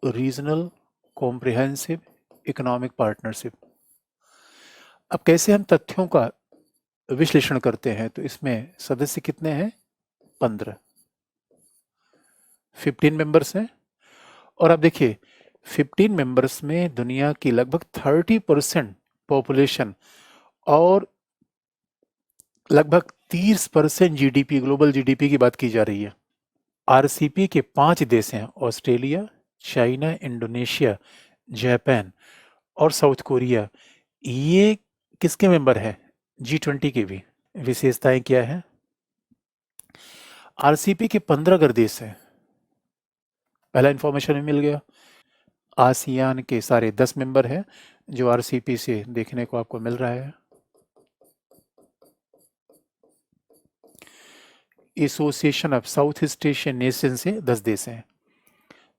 Regional comprehensive economic partnership. अब कैसे हम तथ्यों का विश्लेषण करते हैं, तो इसमें सदस्य कितने हैं? 15, 15 मेंबर्स हैं। और आप देखिए 15 मेंबर्स में दुनिया की लगभग 30% पॉपुलेशन और लगभग 30% जीडीपी, ग्लोबल जीडीपी की बात की जा रही है। आरसीपी के 5 देश हैं, ऑस्ट्रेलिया, चाइना, इंडोनेशिया, जापान और साउथ कोरिया। ये किसके मेंबर हैं? G20 के भी। विशेषताएं क्या है? आरसीपी के 15 अगर देश हैं, पहला इंफॉर्मेशन में मिल गया। आसियान के सारे 10 मेंबर हैं जो आरसीपी से देखने को आपको मिल रहा है। Association of south east Asian nation से 10 देश हैं।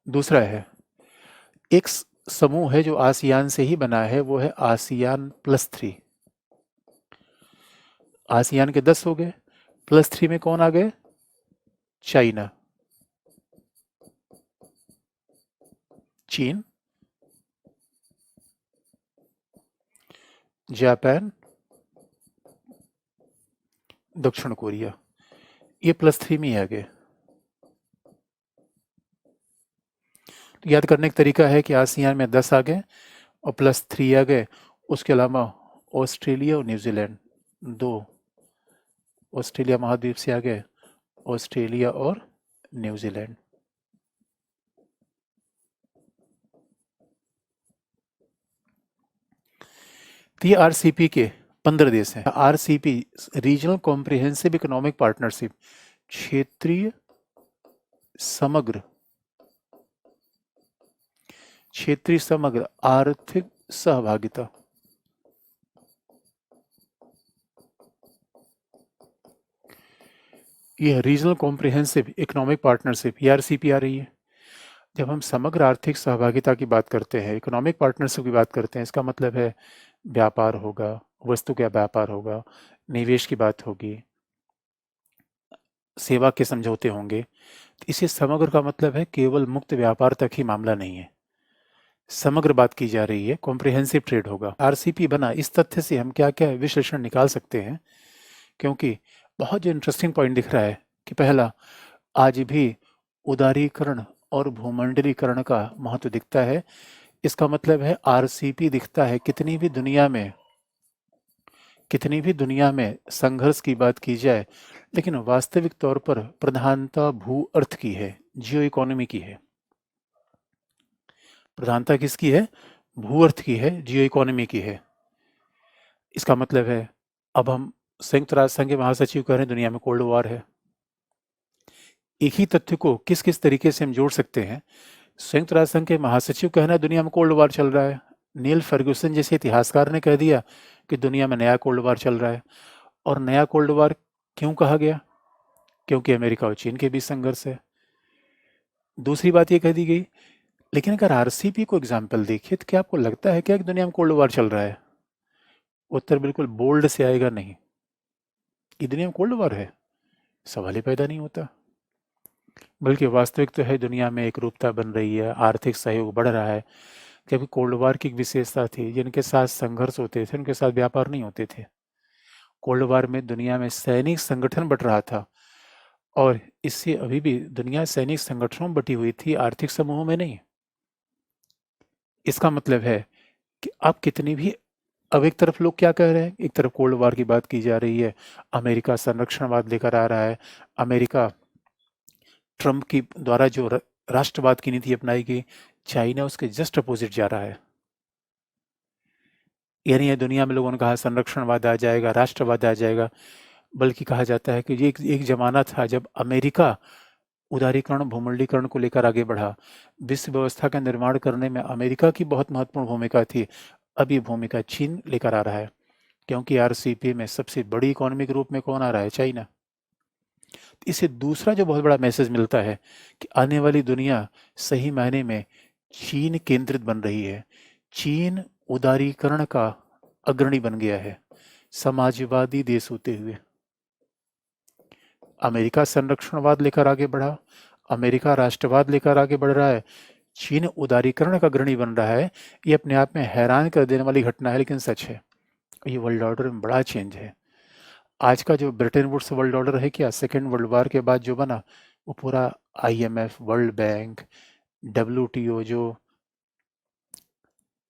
दूसरा है एक समूह है जो आसियान से ही बना है, वो है आसियान +3। आसियान के 10 हो गए, +3 में कौन आ गए? चाइना, चीन, जापान, दक्षिण कोरिया। ये +3 में ही आ गए। तो याद करने का तरीका है कि आसियान में 10 आ गए और +3 आ गए। उसके अलावा ऑस्ट्रेलिया और न्यूजीलैंड 2, ऑस्ट्रेलिया महाद्वीप से आ गए, ऑस्ट्रेलिया और न्यूजीलैंड। तो ये आरसीपी के 15 देश हैं। RCP regional comprehensive economic partnership, क्षेत्रीय समग्र आर्थिक सहभागिता। यह रीजनल कॉम्प्रिहेंसिव इकोनॉमिक पार्टनरशिप, ये आरसीपी आ रही है। जब हम समग्र आर्थिक सहभागिता की बात करते हैं, इकोनॉमिक पार्टनरशिप की बात करते हैं, इसका मतलब है व्यापार होगा, वस्तु का व्यापार होगा, निवेश की बात होगी, सेवा के समझौते होंगे। इसे समग्र का मतलब है केवल मुक्त व्यापार तक ही मामला नहीं है, समग्र बात की जा रही है, कॉम्प्रिहेंसिव ट्रेड होगा। आरसीपी बना, इस तथ्य से हम क्या क्या विश्लेषण निकाल सकते हैं, क्योंकि बहुत जो इंटरेस्टिंग पॉइंट दिख रहा है कि पहला, आज भी उदारीकरण और भूमंडलीकरण का महत्व दिखता है। इसका मतलब है आरसीपी दिखता है कितनी भी दुनिया में संघर्ष की बात की जाए, लेकिन वास्तविक तौर पर प्रधानता भू अर्थ की है, जियो इकोनॉमी की है। प्रधानता किसकी है? भू अर्थ की है, जियो इकोनॉमी की है। इसका मतलब है अब हम संयुक्त राष्ट्र संघ के महासचिव कह रहे हैं दुनिया में कोल्ड वॉर है। एक ही तथ्य को किस किस तरीके से हम जोड़ सकते हैं। संयुक्त राष्ट्र संघ के महासचिव कहना है दुनिया में कोल्ड वॉर चल रहा है। नील फर्ग्यूसन जैसे इतिहासकार ने कह दिया कि दुनिया में नया कोल्ड वॉर चल रहा है। और नया कोल्ड वॉर क्यों कहा गया? क्योंकि अमेरिका और चीन के बीच संघर्ष है। दूसरी बात ये कह दी गई, लेकिन अगर आरसीपी को एग्जाम्पल देखिए तो क्या आपको लगता है क्या कि दुनिया में कोल्ड वॉर चल रहा है? उत्तर बिल्कुल बोल्ड से आएगा, नहीं। कि दुनिया में कोल्ड वॉर है, सवाल ही पैदा नहीं होता। बल्कि वास्तविक तो है दुनिया में एकरूपता बन रही है, आर्थिक सहयोग बढ़ रहा है। क्योंकि कोल्ड वॉर की एक विशेषता थी, जिनके साथ संघर्ष होते थे उनके साथ व्यापार नहीं होते थे। कोल्ड वॉर में दुनिया में सैनिक संगठन बट रहा था, और इससे अभी भी दुनिया सैनिक संगठनों में बटी हुई थी, आर्थिक समूहों में नहीं। इसका मतलब है कि आप कितनी भी, अब एक तरफ लोग क्या कह रहे हैं, एक तरफ कोल्ड वॉर की बात की जा रही है, अमेरिका संरक्षणवाद लेकर आ रहा है, अमेरिका ट्रंप की द्वारा जो राष्ट्रवाद की नीति अपनाई गई, चाइना उसके जस्ट अपोजिट जा रहा है। यानी ये दुनिया में लोगों ने कहा संरक्षणवाद आ जाएगा, राष्ट्रवाद आ जाएगा, बल्कि कहा जाता है कि ये एक जमाना था जब अमेरिका उदारीकरण भूमंडलीकरण को लेकर आगे बढ़ा। विश्व व्यवस्था का निर्माण करने में अमेरिका की बहुत महत्वपूर्ण भूमिका थी। अब ये भूमिका चीन लेकर आ रहा है, क्योंकि आरसीपी में सबसे बड़ी इकोनॉमी के रूप में कौन आ रहा है? चाइना। इससे दूसरा जो बहुत बड़ा मैसेज मिलता है कि आने वाली दुनिया सही मायने में चीन केंद्रित बन रही है। चीन उदारीकरण का अग्रणी बन गया है, समाजवादी देश होते हुए। अमेरिका संरक्षणवाद लेकर आगे बढ़ा, अमेरिका राष्ट्रवाद लेकर आगे बढ़ रहा है, चीन उदारीकरण का अग्रणी बन रहा है, ये अपने आप में हैरान कर देने वाली घटना है, लेकिन सच है। ये वर्ल्ड ऑर्डर में बड़ा चेंज है। आज का जो ब्रिटेन वुड्स वर्ल्ड ऑर्डर है क्या, सेकेंड वर्ल्ड वार के बाद जो बना, वो पूरा IMF, वर्ल्ड बैंक, WTO जो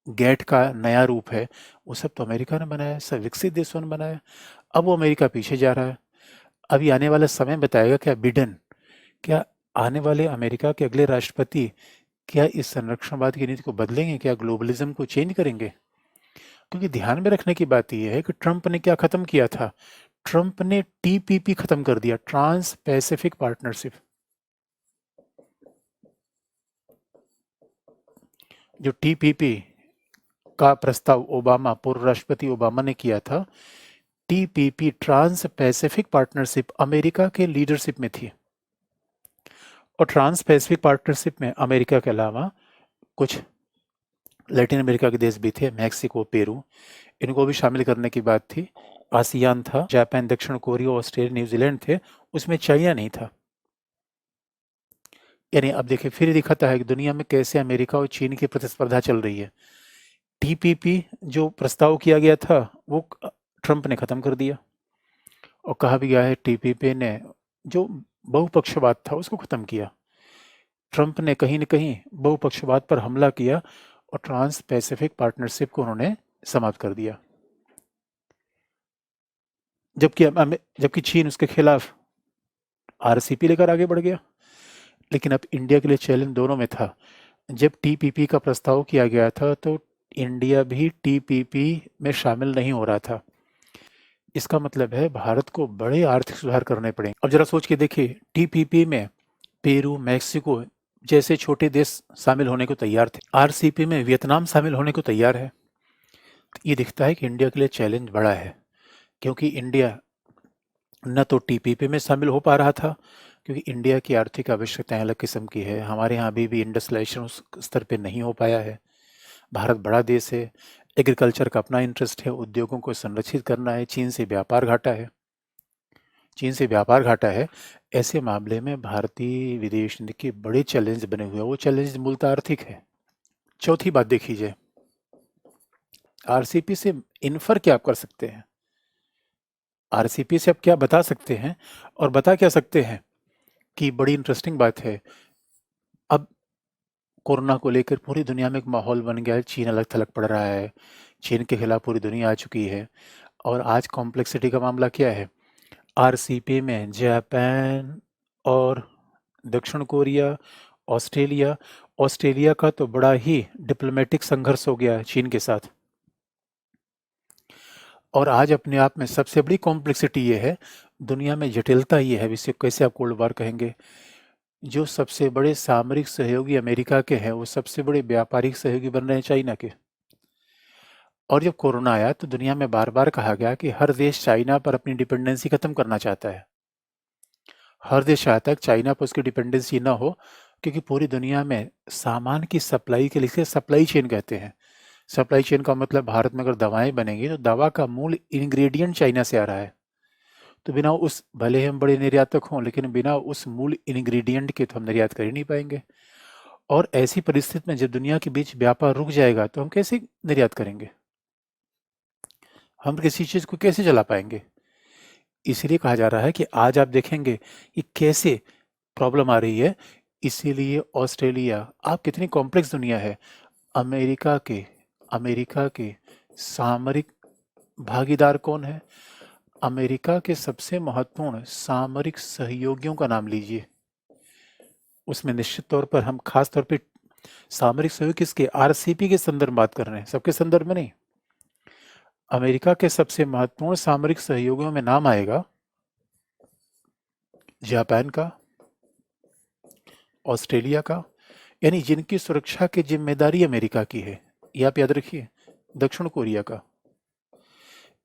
गेट का नया रूप है, वो सब तो अमेरिका ने बनाया है, सब विकसित देशों ने बनाया। अब वो अमेरिका पीछे जा रहा है। अभी आने वाला समय बताएगा क्या बिडेन, क्या आने वाले अमेरिका के अगले राष्ट्रपति क्या इस संरक्षणवाद की नीति को बदलेंगे, क्या ग्लोबलिज्म को चेंज करेंगे? क्योंकि ध्यान में रखने की बात यह है कि ट्रंप ने क्या खत्म किया था। ट्रंप ने TPP खत्म कर दिया, ट्रांस पैसिफिक पार्टनरशिप। जो TPP का प्रस्ताव ओबामा, पूर्व राष्ट्रपति ओबामा ने किया था, TPP Trans Pacific Partnership America के लीडरशिप में थी। और ट्रांस पैसिफिक पार्टनरशिप में अमेरिका के अलावा कुछ लैटिन अमेरिका के देश भी थे, मैक्सिको, पेरू, इनको भी शामिल करने की बात थी। आसियान था, जापान, दक्षिण कोरिया, ऑस्ट्रेलिया, न्यूजीलैंड थे, उसमें चाइना नहीं था। यानी अब देखिए फिर दिखाता है कि दुनिया में कैसे अमेरिका और चीन की प्रतिस्पर्धा चल रही है। TPP जो प्रस्ताव किया गया था वो ट्रंप ने खत्म कर दिया, और कहा भी गया है TPP ने जो बहुपक्षवाद था उसको खत्म किया। ट्रंप ने कहीं न कहीं बहुपक्षवाद पर हमला किया और ट्रांस पैसिफिक पार्टनरशिप को उन्होंने समाप्त कर दिया। जबकि चीन उसके खिलाफ RCP लेकर आगे बढ़ गया। लेकिन अब इंडिया के लिए चैलेंज दोनों में था। जब TPP का प्रस्ताव किया गया था तो इंडिया भी TPP में शामिल नहीं हो रहा था। इसका मतलब है भारत को बड़े आर्थिक सुधार करने पड़ेंगे। अब जरा सोच के देखिए, TPP में पेरू, मैक्सिको जैसे छोटे देश शामिल होने को तैयार थे। RCP में वियतनाम शामिल होने को तैयार है। ये दिखता है कि इंडिया के लिए चैलेंज बड़ा है, क्योंकि इंडिया न तो TPP में शामिल हो पा रहा था, क्योंकि इंडिया की आर्थिक आवश्यकताएं अलग किस्म की है। हमारे यहाँ अभी भी इंडस्ट्रियलाइजेशन उस स्तर पे नहीं हो पाया है। भारत बड़ा देश है, एग्रीकल्चर का अपना इंटरेस्ट है, उद्योगों को संरक्षित करना है, चीन से व्यापार घाटा है। ऐसे मामले में भारतीय विदेश नीति के बड़े चैलेंज बने हुए हैं, वो चैलेंज मूलतः आर्थिक है। चौथी बात देख लीजिए, RCP से इन्फर क्या आप कर सकते हैं, RCP से आप क्या बता सकते हैं, और बता क्या सकते हैं कि बड़ी इंटरेस्टिंग बात है। अब कोरोना को लेकर पूरी दुनिया में एक माहौल बन गया है, चीन अलग थलग पड़ रहा है, चीन के खिलाफ पूरी दुनिया आ चुकी है। और आज कॉम्प्लेक्सिटी का मामला क्या है, RCP में जापान और दक्षिण कोरिया, ऑस्ट्रेलिया का तो बड़ा ही डिप्लोमेटिक संघर्ष हो गया है चीन के साथ। और आज अपने आप में सबसे बड़ी कॉम्प्लेक्सिटी ये है, दुनिया में जटिलता ये है, इसे कैसे आप कोल्ड वार कहेंगे, जो सबसे बड़े सामरिक सहयोगी अमेरिका के हैं वो सबसे बड़े व्यापारिक सहयोगी बन रहे हैं चाइना के। और जब कोरोना आया तो दुनिया में बार बार कहा गया कि हर देश चाइना पर अपनी डिपेंडेंसी खत्म करना चाहता है। हर देश चाहता है कि चाइना पर उसकी डिपेंडेंसी ना हो, क्योंकि पूरी दुनिया में सामान की सप्लाई के लिए सप्लाई चेन कहते हैं। सप्लाई चेन का मतलब भारत में अगर दवाएं बनेंगी तो दवा का मूल इंग्रेडिएंट चाइना से आ रहा है। तो बिना उस, भले हम बड़े निर्यातक हों, लेकिन बिना उस मूल इंग्रेडिएंट के तो हम निर्यात कर ही नहीं पाएंगे। और ऐसी परिस्थिति में जब दुनिया के बीच व्यापार रुक जाएगा तो हम कैसे निर्यात करेंगे, हम किसी चीज़ को कैसे चला पाएंगे। इसीलिए कहा जा रहा है कि आज आप देखेंगे कि कैसे प्रॉब्लम आ रही है। इसीलिए ऑस्ट्रेलिया, आप कितनी कॉम्प्लेक्स दुनिया है, अमेरिका के सामरिक भागीदार कौन है, अमेरिका के सबसे महत्वपूर्ण सामरिक सहयोगियों का नाम लीजिए। उसमें निश्चित तौर पर हम खास तौर पे सामरिक सहयोग किसके, RCP के संदर्भ में बात कर रहे हैं, सबके संदर्भ में नहीं। अमेरिका के सबसे महत्वपूर्ण सामरिक सहयोगियों में नाम आएगा जापान का, ऑस्ट्रेलिया का, यानी जिनकी सुरक्षा की जिम्मेदारी अमेरिका की है, ये आप याद रखिए। दक्षिण कोरिया का,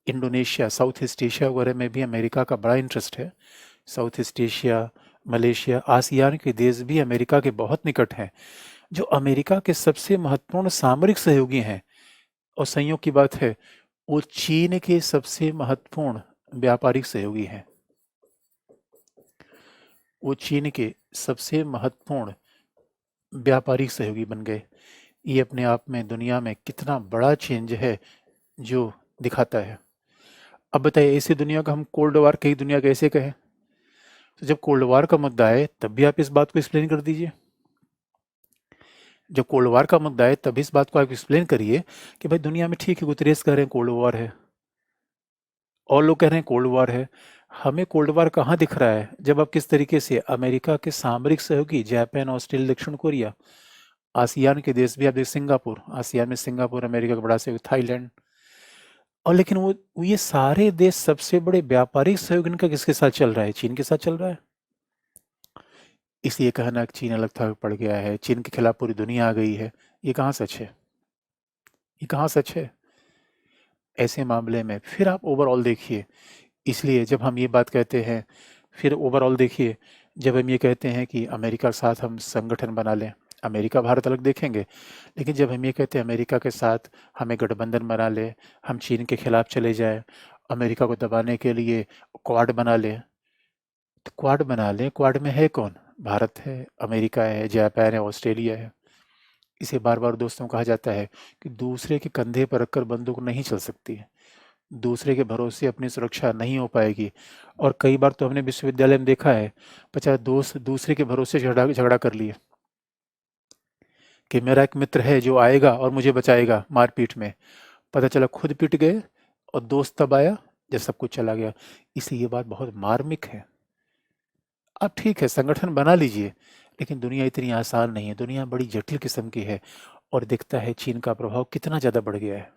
इंडोनेशिया, साउथ ईस्ट एशिया वगैरह में भी अमेरिका का बड़ा इंटरेस्ट है। South East Asia, Malaysia, ASEAN के देश भी अमेरिका के बहुत निकट हैं। जो अमेरिका के सबसे महत्वपूर्ण सामरिक सहयोगी हैं, और संयोग की बात है वो चीन के सबसे महत्वपूर्ण व्यापारिक सहयोगी हैं। वो चीन के सबसे महत्वपूर्ण व्यापारिक सहयोगी बन गए। ये अपने आप में दुनिया में कितना बड़ा चेंज है जो दिखाता है। अब बताइए, ऐसी दुनिया का हम कोल्ड वॉर कई दुनिया कैसे कहें? तो जब कोल्ड वॉर का मुद्दा है तब भी आप इस बात को एक्सप्लेन कर दीजिए। जब कोल्ड वॉर का मुद्दा है तब इस बात को आप एक्सप्लेन करिए कि भाई दुनिया में ठीक है, गुतरेस कह रहे हैं कोल्ड वॉर है, और लोग कह रहे हैं कोल्ड वॉर है। हमें कोल्ड वॉर कहाँ दिख रहा है? जब आप किस तरीके से अमेरिका के सामरिक सहयोगी जापान, ऑस्ट्रेलिया, दक्षिण कोरिया, आसियान के देश भी आप देखिए, सिंगापुर, आसियान में सिंगापुर अमेरिका का बड़ा सहयोगी, थाईलैंड, और लेकिन वो ये सारे देश सबसे बड़े व्यापारिक सहयोग इनका किसके साथ चल रहा है? चीन के साथ चल रहा है। इसलिए कहना कि चीन अलग थलग पड़ गया है, चीन के खिलाफ पूरी दुनिया आ गई है, ये कहाँ सच है? ये कहाँ सच है? ऐसे मामले में फिर आप ओवरऑल देखिए। इसलिए जब हम ये बात कहते हैं, फिर ओवरऑल देखिए, जब हम ये कहते हैं कि अमेरिका के साथ हम संगठन बना लें, अमेरिका भारत अलग देखेंगे, लेकिन जब हम ये कहते हैं अमेरिका के साथ हमें गठबंधन बना लें, हम चीन के खिलाफ चले जाएं, अमेरिका को दबाने के लिए क्वाड बना लें, तो क्वाड बना लें, क्वाड में है कौन? भारत है, अमेरिका है, जापान है, ऑस्ट्रेलिया है। इसे बार बार दोस्तों कहा जाता है कि दूसरे के कंधे पर रखकर बंदूक नहीं चल सकती है, दूसरे के भरोसे अपनी सुरक्षा नहीं हो पाएगी। और कई बार तो हमने विश्वविद्यालय में देखा है, 50 दोस्त दूसरे के भरोसे झगड़ा झगड़ा कर लिए कि मेरा एक मित्र है जो आएगा और मुझे बचाएगा मारपीट में, पता चला खुद पिट गए और दोस्त तब आया जब सब कुछ चला गया। इसलिए ये बात बहुत मार्मिक है। अब ठीक है, संगठन बना लीजिए, लेकिन दुनिया इतनी आसान नहीं है, दुनिया बड़ी जटिल किस्म की है, और दिखता है चीन का प्रभाव कितना ज़्यादा बढ़ गया है।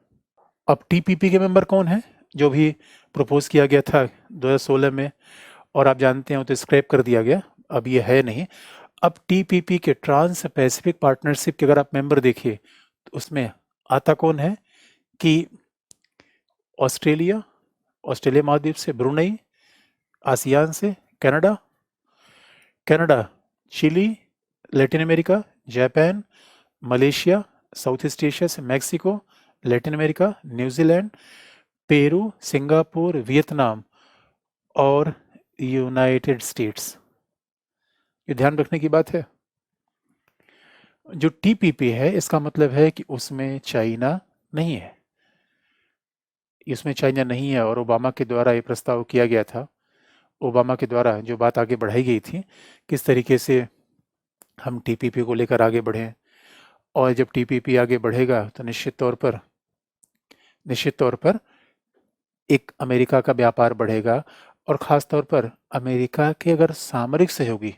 अब टीपीपी के मेंबर कौन है? जो भी प्रपोज किया गया था 2016 में, और आप जानते हैं वो तो स्क्रैप कर दिया गया, अब ये है नहीं। अब टीपीपी के, ट्रांस पैसिफिक पार्टनरशिप के, अगर आप मेंबर देखिए तो उसमें आता कौन है कि ऑस्ट्रेलिया, ऑस्ट्रेलिया महाद्वीप से ब्रुनई, आसियान से Canada, Canada, Chile, Latin America, Japan, Malaysia, South East Asia से Mexico, Latin America, New Zealand, Peru, Singapore, Vietnam और यूनाइटेड स्टेट्स। ये ध्यान रखने की बात है। जो टीपीपी है इसका मतलब है कि उसमें चाइना नहीं है, इसमें चाइना नहीं है। और ओबामा के द्वारा ये प्रस्ताव किया गया था, ओबामा के द्वारा जो बात आगे बढ़ाई गई थी, किस तरीके से हम टीपीपी को लेकर आगे बढ़ें, और जब टीपीपी आगे बढ़ेगा तो निश्चित तौर पर एक अमेरिका का व्यापार बढ़ेगा, और ख़ास तौर पर अमेरिका के अगर सामरिक सहयोगी,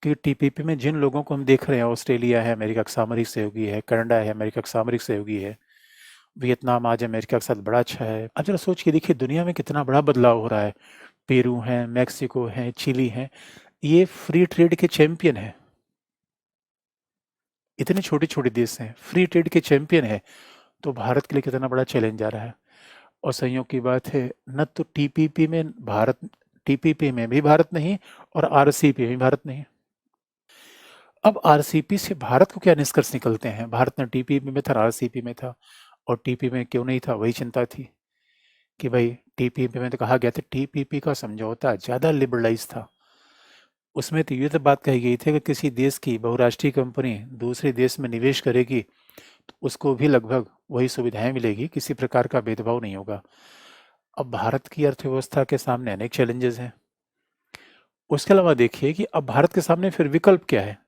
कि टीपीपी में जिन लोगों को हम देख रहे हैं, ऑस्ट्रेलिया है अमेरिका का सामरिक सहयोगी है, कनाडा है अमेरिका का सामरिक सहयोगी है, वियतनाम आज अमेरिका के साथ बड़ा अच्छा है। अब जरा सोच के देखिए दुनिया में कितना बड़ा बदलाव हो रहा है। पेरू है, मैक्सिको है, चिली है, ये फ्री ट्रेड के चैंपियन है। इतने छोटे छोटे देश हैं, फ्री ट्रेड के चैंपियन है, तो भारत के लिए कितना बड़ा चैलेंज आ रहा है। और संयोग की बात है, न तो टीपीपी में भारत, टीपीपी में भी भारत नहीं, और आरसीपी में भी भारत नहीं। अब आरसीपी से भारत को क्या निष्कर्ष निकलते हैं? भारत न टीपीपी में था, आरसीपी में था, और टीपी में क्यों नहीं था, वही चिंता थी कि भाई टीपीपी में तो कहा गया था टीपीपी का समझौता ज़्यादा लिबरलाइज था। उसमें तो ये तो बात कही गई थी कि किसी देश की बहुराष्ट्रीय कंपनी दूसरे देश में निवेश करेगी तो उसको भी लगभग वही सुविधाएं मिलेगी, किसी प्रकार का भेदभाव नहीं होगा। अब भारत की अर्थव्यवस्था के सामने अनेक चैलेंजेस हैं। उसके अलावा देखिए कि अब भारत के सामने फिर विकल्प क्या है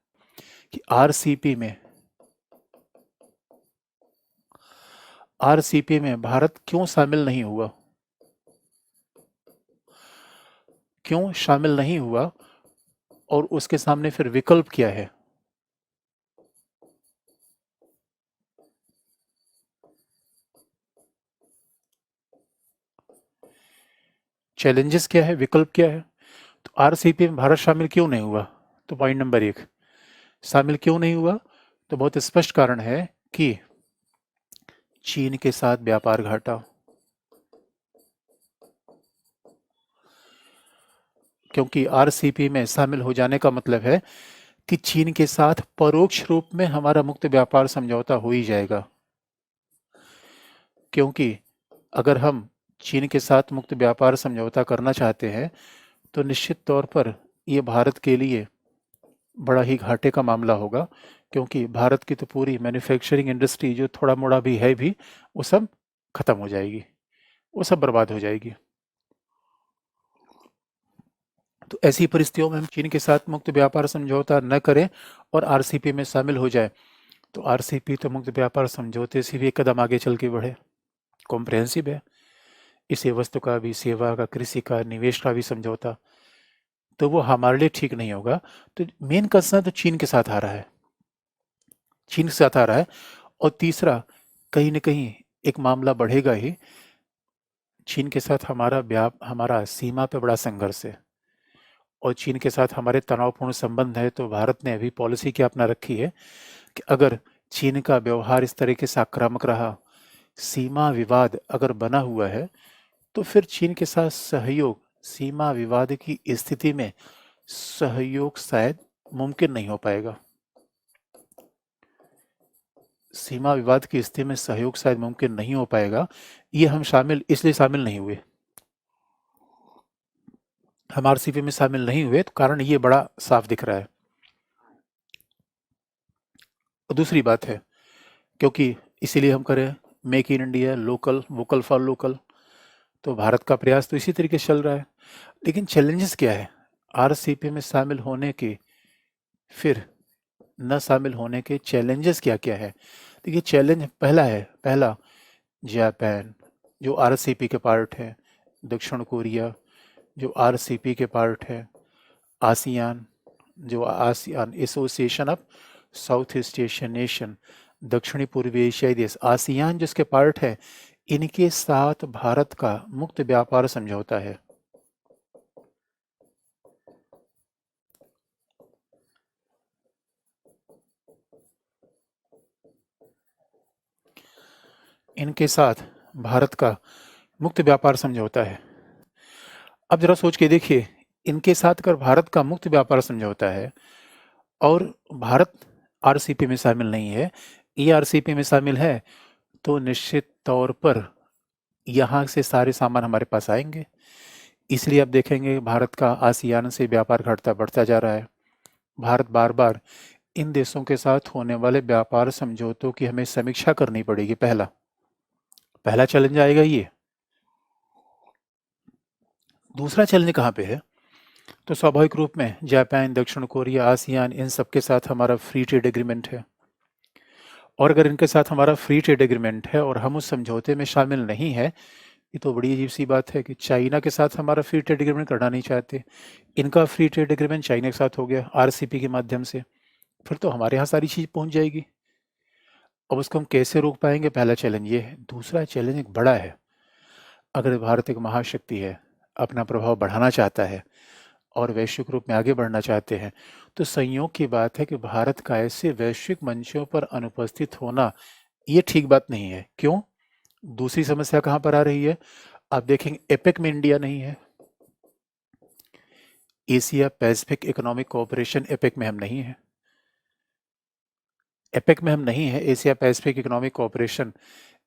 कि आरसीपी में भारत क्यों शामिल नहीं हुआ? क्यों शामिल नहीं हुआ, और उसके सामने फिर विकल्प क्या है? चैलेंजेस क्या है, विकल्प क्या है? तो आरसीपी में भारत शामिल क्यों नहीं हुआ? तो पॉइंट नंबर 1, शामिल क्यों नहीं हुआ? तो बहुत स्पष्ट कारण है कि चीन के साथ व्यापार घाटा, क्योंकि आरसीपी में शामिल हो जाने का मतलब है कि चीन के साथ परोक्ष रूप में हमारा मुक्त व्यापार समझौता हो ही जाएगा। क्योंकि अगर हम चीन के साथ मुक्त व्यापार समझौता करना चाहते हैं तो निश्चित तौर पर ये भारत के लिए बड़ा ही घाटे का मामला होगा, क्योंकि भारत की तो पूरी मैन्युफैक्चरिंग इंडस्ट्री जो थोड़ा मोड़ा भी है भी, वो सब खत्म हो जाएगी, वो सब बर्बाद हो जाएगी। तो ऐसी परिस्थितियों में हम चीन के साथ मुक्त व्यापार समझौता न करें और आरसीपी में शामिल हो जाए, तो आरसीपी तो मुक्त व्यापार समझौते से भी एक कदम आगे चल के बढ़े, कॉम्प्रहेंसिव है। इसे वस्तु का भी, सेवा का, कृषि का, निवेश का भी समझौता, तो वो हमारे लिए ठीक नहीं होगा। तो मेन कंसर्न तो चीन के साथ आ रहा है, चीन के साथ आ रहा है। और तीसरा, कहीं न कहीं एक मामला बढ़ेगा ही, चीन के साथ हमारा सीमा पे बड़ा संघर्ष है और चीन के साथ हमारे तनावपूर्ण संबंध है। तो भारत ने अभी पॉलिसी क्या अपना रखी है कि अगर चीन का व्यवहार इस तरीके से आक्रामक रहा, सीमा विवाद अगर बना हुआ है, तो फिर चीन के साथ सहयोग, सीमा विवाद की स्थिति में सहयोग शायद मुमकिन नहीं हो पाएगा। सीमा विवाद की स्थिति में सहयोग शायद मुमकिन नहीं हो पाएगा। ये हम इसलिए शामिल नहीं हुए, हम आरसीपी में शामिल नहीं हुए, तो कारण ये बड़ा साफ दिख रहा है। और दूसरी बात है, क्योंकि इसीलिए हम करें make in India, local, vocal for local, तो भारत का प्रयास तो इसी तरीके से चल रहा है। लेकिन चैलेंजेस क्या है आरसीपी में शामिल होने के, फिर न शामिल होने के चैलेंजेस क्या क्या है? देखिए, चैलेंज पहला जापान जो आरसीपी के पार्ट है, दक्षिण कोरिया जो आरसीपी के पार्ट है, आसियान जो ASEAN association of south east Asian nation, दक्षिणी पूर्वी एशियाई देश, आसियान जिसके पार्ट है, इनके साथ भारत का मुक्त व्यापार समझौता है। इनके साथ भारत का मुक्त व्यापार समझौता है। अब जरा सोच के देखिए, इनके साथ अगर भारत का मुक्त व्यापार समझौता है और भारत आरसीपी में शामिल नहीं है, ये आरसीपी में शामिल है, तो निश्चित तौर पर यहाँ से सारे सामान हमारे पास आएंगे। इसलिए आप देखेंगे भारत का आसियान से व्यापार घटता बढ़ता जा रहा है। भारत बार बार इन देशों के साथ होने वाले व्यापार समझौतों की हमें समीक्षा करनी पड़ेगी। पहला चैलेंज आएगा ये। दूसरा चैलेंज कहाँ पे है? तो स्वाभाविक रूप में जापान, दक्षिण कोरिया, आसियान, इन सब के साथ हमारा फ्री ट्रेड एग्रीमेंट है। और अगर इनके साथ हमारा फ्री ट्रेड एग्रीमेंट है और हम उस समझौते में शामिल नहीं है, ये तो बड़ी अजीब सी बात है कि चाइना के साथ हमारा फ्री ट्रेड एग्रीमेंट करना नहीं चाहते, इनका फ्री ट्रेड एग्रीमेंट चाइना के साथ हो गया आरसीपी के माध्यम से, फिर तो हमारे यहाँ सारी चीज़ पहुँच जाएगी। अब उसको हम कैसे रोक पाएंगे? पहला चैलेंज ये है। दूसरा चैलेंज एक बड़ा है, अगर भारत एक महाशक्ति है, अपना प्रभाव बढ़ाना चाहता है और वैश्विक रूप में आगे बढ़ना चाहते हैं, तो संयोग की बात है कि भारत का ऐसे वैश्विक मंचों पर अनुपस्थित होना ये ठीक बात नहीं है। क्यों? दूसरी समस्या कहाँ पर आ रही है? आप देखेंगे एपेक में इंडिया नहीं है, Asia Pacific economic cooperation APEC में हम नहीं है, एपेक में हम नहीं है, एशिया पैसिफिक इकोनॉमिक कोऑपरेशन,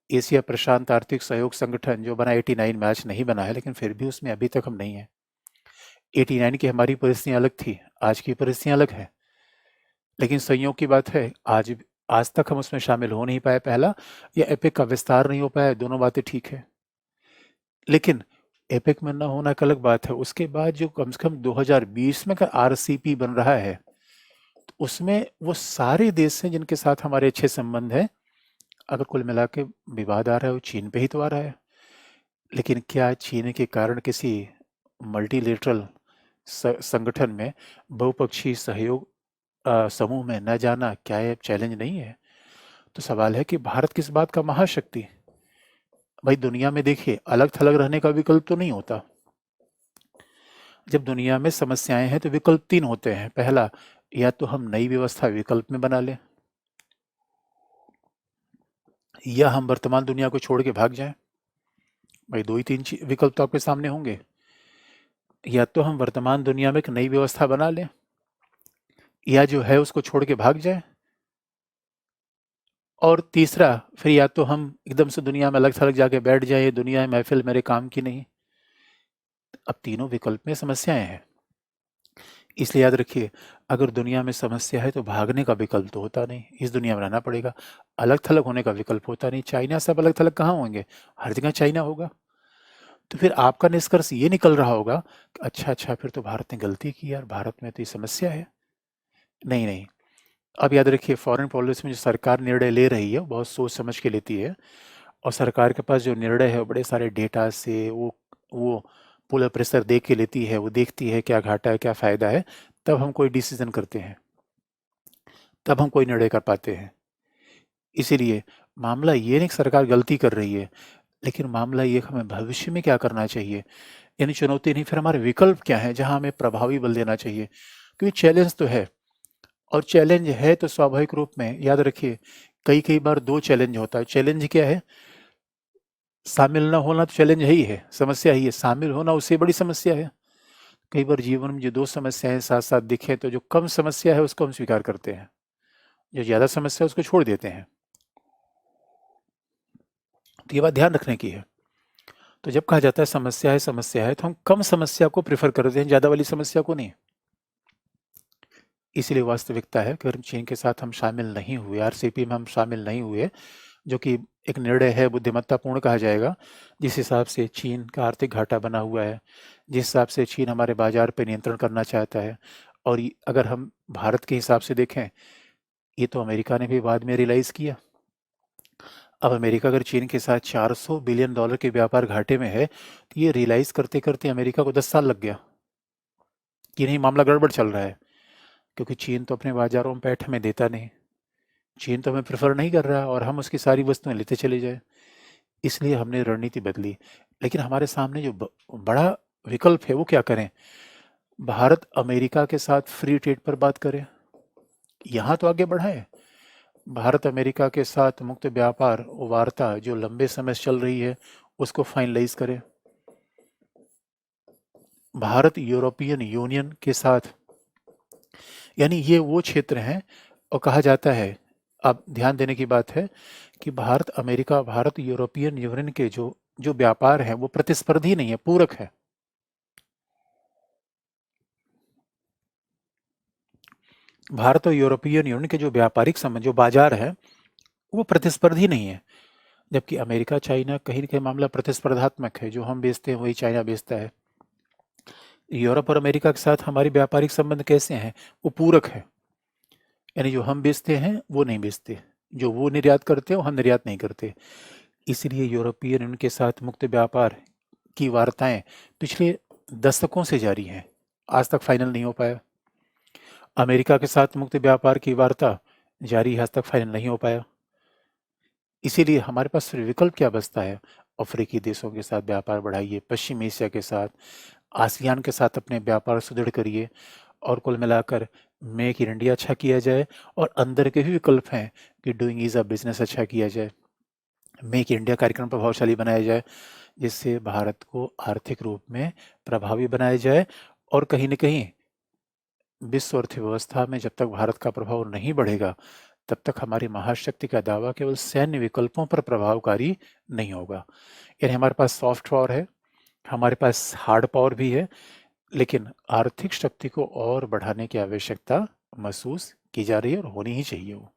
एशिया प्रशांत आर्थिक सहयोग संगठन जो बना 89 में, आज नहीं बना है, लेकिन फिर भी उसमें अभी तक हम नहीं है। 89 की हमारी परिस्थितियां अलग थी, आज की परिस्थितियां अलग है, लेकिन संयोग की बात है आज तक हम उसमें शामिल हो नहीं पाए, पहला, या एपेक का विस्तार नहीं हो पाया, दोनों बातें ठीक है। लेकिन एपेक में न होना एक अलग बात है। उसके बाद जो कम से कम 2020 में का आरसीपी बन रहा है, तो उसमें वो सारे देश हैं जिनके साथ हमारे अच्छे संबंध हैं। अगर कुल मिला के विवाद आ रहा है, वो चीन पे ही तो आ रहा है। लेकिन क्या चीन के कारण किसी मल्टीलेटरल संगठन में, बहुपक्षीय सहयोग समूह में न जाना, क्या ये चैलेंज नहीं है? तो सवाल है कि भारत किस बात का महाशक्ति? भाई दुनिया में देखिए, अलग थलग रहने का विकल्प तो नहीं होता। जब दुनिया में समस्याएं हैं तो विकल्प 3 होते हैं। पहला, या तो हम नई व्यवस्था विकल्प में बना लें, या हम वर्तमान दुनिया को छोड़ के भाग जाएं। भाई 2 ही 3 विकल्प तो आपके सामने होंगे। या तो हम वर्तमान दुनिया में एक नई व्यवस्था बना लें, या जो है उसको छोड़ के भाग जाएं, और तीसरा, फिर या तो हम एकदम से दुनिया में अलग थलग जाके बैठ जाए, ये दुनिया है महफिल मेरे काम की नहीं। अब तीनों विकल्प में समस्याएं हैं। इसलिए याद रखिए, अगर दुनिया में समस्या है तो भागने का विकल्प तो होता नहीं, इस दुनिया में रहना पड़ेगा। अलग-थलग होने का विकल्प होता नहीं, चाइना से अब अलग-थलग कहाँ होंगे? हर जगह चाइना होगा। तो फिर आपका निष्कर्ष ये निकल रहा होगा कि अच्छा फिर तो भारत ने गलती की यार, भारत में तो ये समस्या है। नहीं, नहीं। अब याद रखिए, फॉरेन पॉलिसी में जो सरकार निर्णय ले रही है, वो बहुत सोच समझ के लेती है, और सरकार के पास जो निर्णय है, वो बड़े सारे डेटा से वो पूरा प्रेशर देख के लेती है, वो देखती है क्या घाटा है, क्या फ़ायदा है, तब हम कोई डिसीज़न करते हैं, तब हम कोई निर्णय कर पाते हैं। इसीलिए मामला ये नहीं कि सरकार गलती कर रही है, लेकिन मामला ये कि हमें भविष्य में क्या करना चाहिए। यानी चुनौती नहीं, फिर हमारे विकल्प क्या हैं, जहाँ हमें प्रभावी बल देना चाहिए। क्योंकि चैलेंज तो है, और चैलेंज है तो स्वाभाविक रूप में याद रखिए, कई-कई बार 2 चैलेंज होता है। चैलेंज क्या है? शामिल ना होना तो चैलेंज है ही है, समस्या ही है। शामिल होना उससे बड़ी समस्या है। कई बार जीवन में जो 2 समस्याएँ साथ-साथ दिखें, तो जो कम समस्या है उसको हम स्वीकार करते हैं, जो ज़्यादा समस्या है उसको छोड़ देते हैं। तो ये बात ध्यान रखने की है। तो जब कहा जाता है समस्या है, तो हम कम समस्या को प्रेफ़र करते हैं, ज़्यादा वाली समस्या को नहीं। इसीलिए वास्तविकता है कि अगर चीन के साथ हम शामिल नहीं हुए, आरसीईपी में हम शामिल नहीं हुए, जो कि एक निर्णय है बुद्धिमत्तापूर्ण कहा जाएगा, जिस हिसाब से चीन का आर्थिक घाटा बना हुआ है, जिस हिसाब से चीन हमारे बाजार पे नियंत्रण करना चाहता है, और अगर हम भारत के हिसाब से देखें, ये तो अमेरिका ने भी बाद में रियलाइज़ किया। अब अमेरिका अगर चीन के साथ $400 बिलियन के व्यापार घाटे में है, तो ये रियलाइज़ करते-करते अमेरिका को 10 साल लग गया कि नहीं, मामला गड़बड़ चल रहा है। क्योंकि चीन तो अपने बाज़ारों में पैठ हमें देता नहीं। चीन तो हमें प्रेफ़र नहीं कर रहा, और हम उसकी सारी वस्तुएँ लेते चले जाएँ। इसलिए हमने रणनीति बदली। लेकिन हमारे सामने जो बड़ा विकल्प है, वो क्या करें? भारत अमेरिका के साथ फ्री ट्रेड पर बात करे, यहाँ तो आगे बढ़ाएँ। भारत अमेरिका के साथ मुक्त व्यापार वार्ता जो लंबे समय से चल रही है, उसको फाइनलाइज़ करे। भारत यूरोपियन यूनियन के साथ, यानी ये वो क्षेत्र हैं, और कहा जाता है, अब ध्यान देने की बात है कि Bharat America, Bharat European union के जो जो व्यापार है, वो प्रतिस्पर्धी नहीं है, पूरक है। भारत और यूरोपियन यूनियन के जो व्यापारिक संबंध, जो बाजार है, वो प्रतिस्पर्धी नहीं है। जबकि अमेरिका चाइना कहीं न कहीं मामला प्रतिस्पर्धात्मक है, जो हम बेचते हैं वही चाइना बेचता है। यूरोप और अमेरिका के साथ हमारी व्यापारिक संबंध कैसे हैं? वो पूरक है। यानी जो हम बेचते हैं वो नहीं बेचते, जो वो निर्यात करते हैं वो हम निर्यात नहीं करते। इसलिए यूरोपियन यूनियन के साथ मुक्त व्यापार की वार्ताएं पिछले दशकों से जारी हैं, आज तक फाइनल नहीं हो पाया। अमेरिका के साथ मुक्त व्यापार की वार्ता जारी है, आज तक फाइनल नहीं हो पाया। इसीलिए हमारे पास फिर विकल्प क्या बचता है? अफ्रीकी देशों के साथ व्यापार बढ़ाइए, पश्चिम एशिया के साथ, आसियान के साथ अपने व्यापार सुदृढ़ करिए, और कुल मिलाकर मेक इन इंडिया अच्छा किया जाए। और अंदर के भी विकल्प हैं कि डूइंग ईज़ अ बिज़नेस अच्छा किया जाए। मेक इन इंडिया कार्यक्रम प्रभावशाली बनाया जाए, जिससे भारत को आर्थिक रूप में प्रभावी बनाया जाए, और कहीं न कहीं विश्व अर्थव्यवस्था में जब तक भारत का प्रभाव नहीं बढ़ेगा, तब तक हमारी महाशक्ति का दावा केवल सैन्य विकल्पों पर प्रभावकारी नहीं होगा। यानी हमारे पास सॉफ्ट पावर है, हमारे पास हार्ड पावर भी है, लेकिन आर्थिक शक्ति को और बढ़ाने की आवश्यकता महसूस की जा रही है, और होनी ही चाहिए वो।